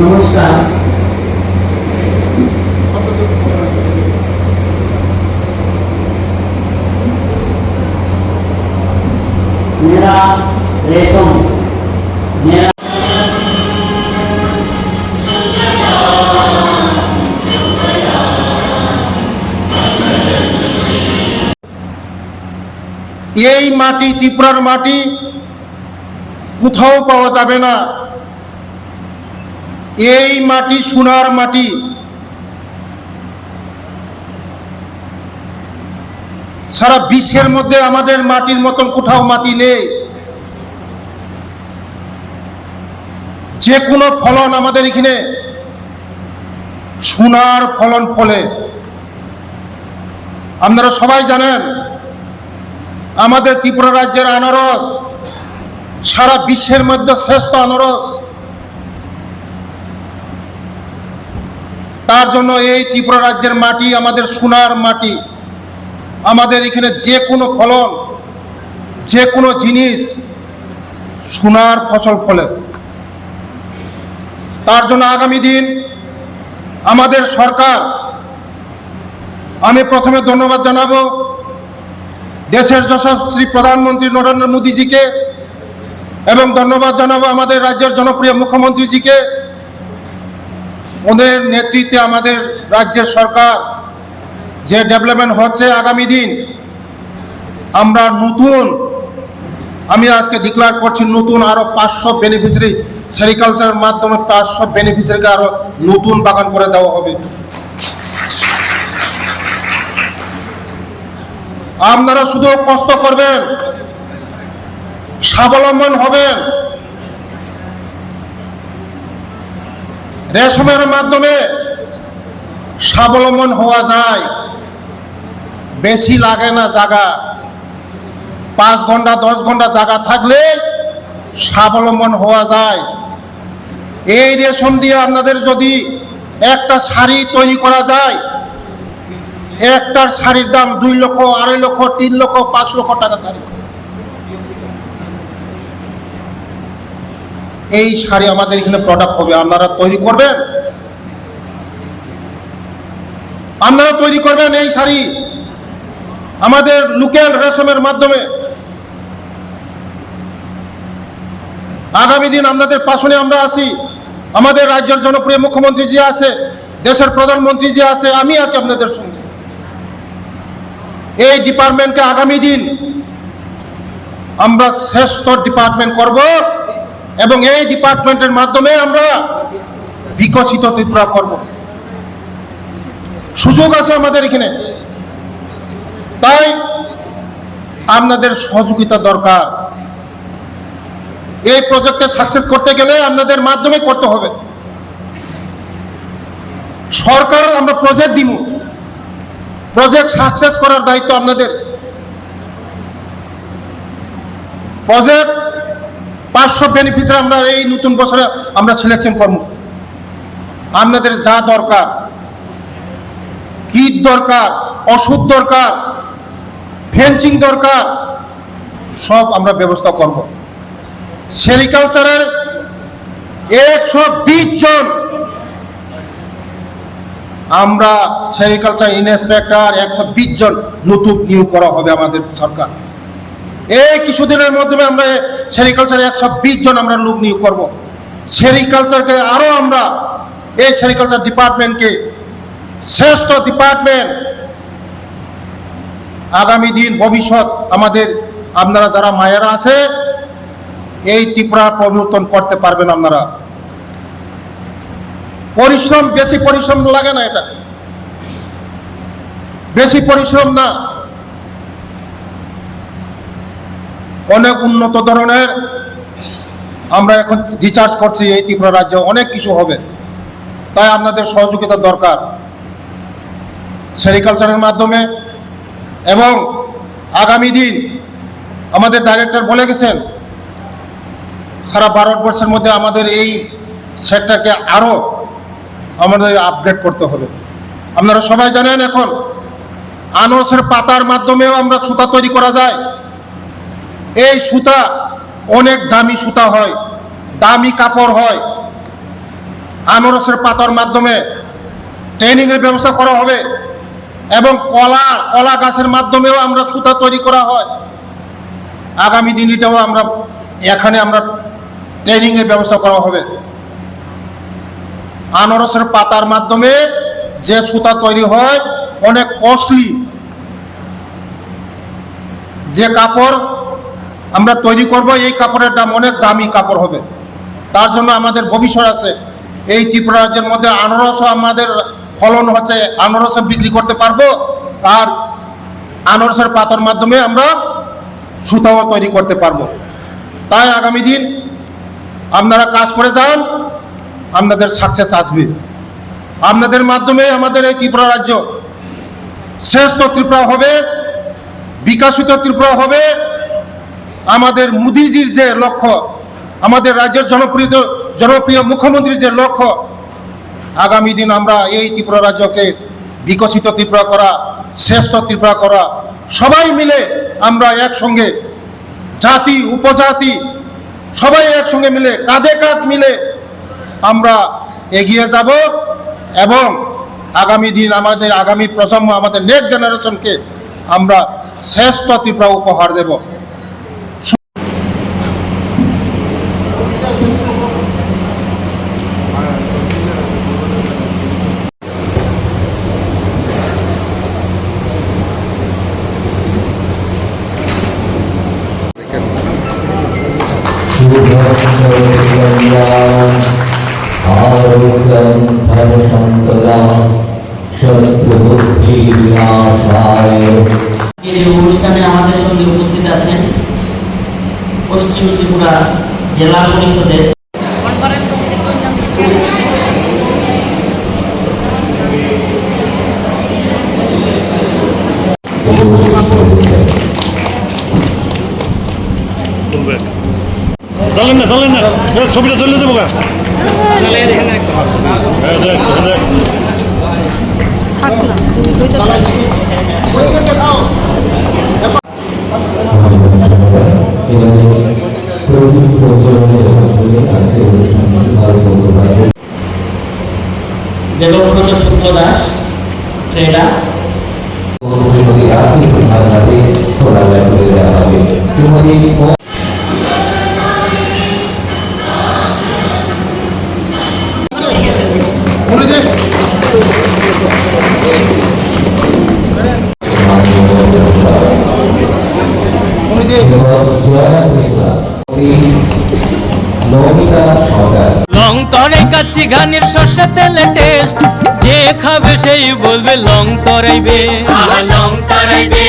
नमस्कार। मेरा रेशम मेरा এই মাটি ত্রিপুরার মাটি কোথাও পাওয়া যাবে না। এই মাটি সোনার মাটি। সারা বিশ্বের মধ্যে আমাদের মাটির মতন কোথাও মাটি নেই। যে কোনো ফলন আমাদের এখানে সোনার ফলন ফলে। আপনারা সবাই জানেন আমাদের ত্রিপুরা রাজ্যের আনারস সারা বিশ্বের মধ্যে শ্রেষ্ঠ আনারস। তার জন্য এই ত্রিপুরা রাজ্যের মাটি আমাদের সোনার মাটি। আমাদের এখানে যে কোনো ফলন, যে কোনো জিনিস সোনার ফসল ফলে। তার জন্য আগামী দিন আমাদের সরকার, আমি প্রথমে ধন্যবাদ জানাবো দেশের যশস্বী প্রধানমন্ত্রী নরেন্দ্র মোদীজিকে, এবং ধন্যবাদ জানাবো আমাদের রাজ্যের জনপ্রিয় মুখ্যমন্ত্রীজিকে। ওদের নেতৃত্বে আমাদের রাজ্যের সরকার যে ডেভেলপমেন্ট হচ্ছে, আগামী দিন আমরা নতুন, আমি আজকে ডিক্লেয়ার করছি, নতুন আরো 500 বেনিফিশিয়ারি সেরিকালচারের মাধ্যমে 500 বেনিফিশিয়ারিকে আরো নতুন বাগান করে দেওয়া হবে। আপনারা শুধু কষ্ট করবেন, স্বাবলম্বন হবেন। রেশমের মাধ্যমে স্বাবলম্বন হওয়া যায়, বেশি লাগে না জায়গা। 5 ঘন্টা 10 ঘন্টা জায়গা থাকলে স্বাবলম্বন হওয়া যায়। এই রেশম দিয়ে আপনাদের যদি একটা শাড়ি তৈরি করা যায়, একটার শাড়ির দাম 2 লক্ষ, 2.5 লক্ষ, 3 লক্ষ, 5 লক্ষ টাকা শাড়ি। এই শাড়ি আমাদের এখানে প্রোডাক্ট হবে। আপনারা তৈরি করবেন, আপনারা তৈরি করবেন এই শাড়ি আমাদের লোকাল রেশমের মাধ্যমে। আগামী দিন আপনাদের পাশে আমরা আছি। আমাদের রাজ্যের জনপ্রিয় মুখ্যমন্ত্রী জি আছে, দেশের প্রধানমন্ত্রী জি আছে, আমি আছি আপনাদের সঙ্গে। এই ডিপার্টমেন্টকে আগামী দিন আমরা শ্রেষ্ঠ ডিপার্টমেন্ট করব, এবং এই ডিপার্টমেন্টের মাধ্যমে আমরা বিকশিত ত্রিপুরা করব। সুযোগ আছে আমাদের এখানে, তাই আপনাদের সহযোগিতা দরকার। এই প্রজেক্টে সাকসেস করতে গেলে আপনাদের মাধ্যমে করতে হবে। সরকার আমরা প্রজেক্ট দিব, প্রজেক্ট সাকসেস করার দায়িত্ব আপনাদের। প্রজেক্ট 500 বেনিফিশিয়ারি আমরা এই নতুন বছরে আমরা সিলেকশন করব। আপনাদের যা দরকার, কীট দরকার, ওষুধ দরকার, ফেন্সিং দরকার, সব আমরা ব্যবস্থা করব। সেরিকালচারের 120 জন আমরা সেরিকালচার ইন্সপেক্টর 120 জন নতুন নিয়োগ করা হবে আমাদের সরকার। এই কিছুদিনের মাধ্যমে আমরা সেরিকালচার 120 জন আমরা লোক নিয়োগ করব। সেরিকালচারকে আরো আমরা এই সেরিকালচার ডিপার্টমেন্টকে শ্রেষ্ঠ ডিপার্টমেন্ট, আগামী দিন ভবিষ্যৎ আমাদের আপনারা যারা মায়েরা আছে এই ত্রিপুরা পরিবর্তন করতে পারবেন। আপনারা পরিশ্রম, বেশি পরিশ্রম লাগে না, এটা বেশি পরিশ্রম না, অনেক উন্নত ধরনের আমরা এখন রিচার্জ করছি। এই ত্রিপুরা রাজ্যে অনেক কিছু হবে, তাই আপনাদের সহযোগিতা দরকার সেরিকালচারের মাধ্যমে। এবং আগামী দিন আমাদের ডাইরেক্টর বলে গেছেন সারা ভারতবর্ষের মধ্যে আমাদের এই সেক্টরকে আরো আমাদের আপগ্রেড করতে হবে। আপনারা সবাই জানেন এখন আনারসের পাতার মাধ্যমেও আমরা সুতা তৈরি করা যায়। এই সুতা অনেক দামি সুতা হয়, দামি কাপড় হয়। আনারসের পাতার মাধ্যমে ট্রেনিংয়ের ব্যবস্থা করা হবে এবং কলা গাছের মাধ্যমেও আমরা সুতা তৈরি করা হয়। আগামী দিন এটাও আমরা এখানে আমরা ট্রেনিংয়ের ব্যবস্থা করা হবে। আনারসের পাতার মাধ্যমে যে সুতা তৈরি হয় অনেক কস্টলি, যে কাপড় আমরা তৈরি করব এই কাপড়ের দাম অনেক দামি কাপড় হবে। তার জন্য আমাদের ভবিষ্যৎ আছে। এই ত্রিপুরা রাজ্যের মধ্যে আনারসও আমাদের ফলন হচ্ছে, আনারসও বিক্রি করতে পারবো, আর আনারসের পাতার মাধ্যমে আমরা সুতাও তৈরি করতে পারবো। তাই আগামী দিন আপনারা কাজ করে যান, আপনাদের সাকসেস আসবে। আপনাদের মাধ্যমে আমাদের এই ত্রিপুরা রাজ্য শ্রেষ্ঠ ত্রিপুরা হবে, বিকশিত ত্রিপুরা হবে। আমাদের মোদিজির যে লক্ষ্য, আমাদের রাজ্যের জনপ্রিয় মুখ্যমন্ত্রীর যে লক্ষ্য, আগামী দিন আমরা এই ত্রিপুরা রাজ্যকে বিকশিত ত্রিপুরা করা, শ্রেষ্ঠ ত্রিপুরা করা, সবাই মিলে আমরা একসঙ্গে জাতি উপজাতি সবাই একসঙ্গে মিলে কাঁধে কাঁধ মিলে আমরা এগিয়ে যাব এবং আগামী দিন আমাদের আগামী প্রজন্ম, আমাদের নেক্সট জেনারেশনকে আমরা শ্রেষ্ঠ ত্রিপুরা উপহার দেব। এই অনুষ্ঠানে আমাদের সঙ্গে উপস্থিত আছেন পশ্চিম ত্রিপুরা জেলা পরিষদের চলেন না ছবিটা চলে যাবো গা। দেবব্রত শুক্ল দাস ট্রেডার, শ্রীমতী রাখি হাতে সোনার করে দেওয়া হবে। শ্রীমতী লং তরাই কাচ্ছি গানের সর্ষে তেলে টেস্ট, যে খাবে সেই বলবে লং তরাইবে, লং তরাইবে।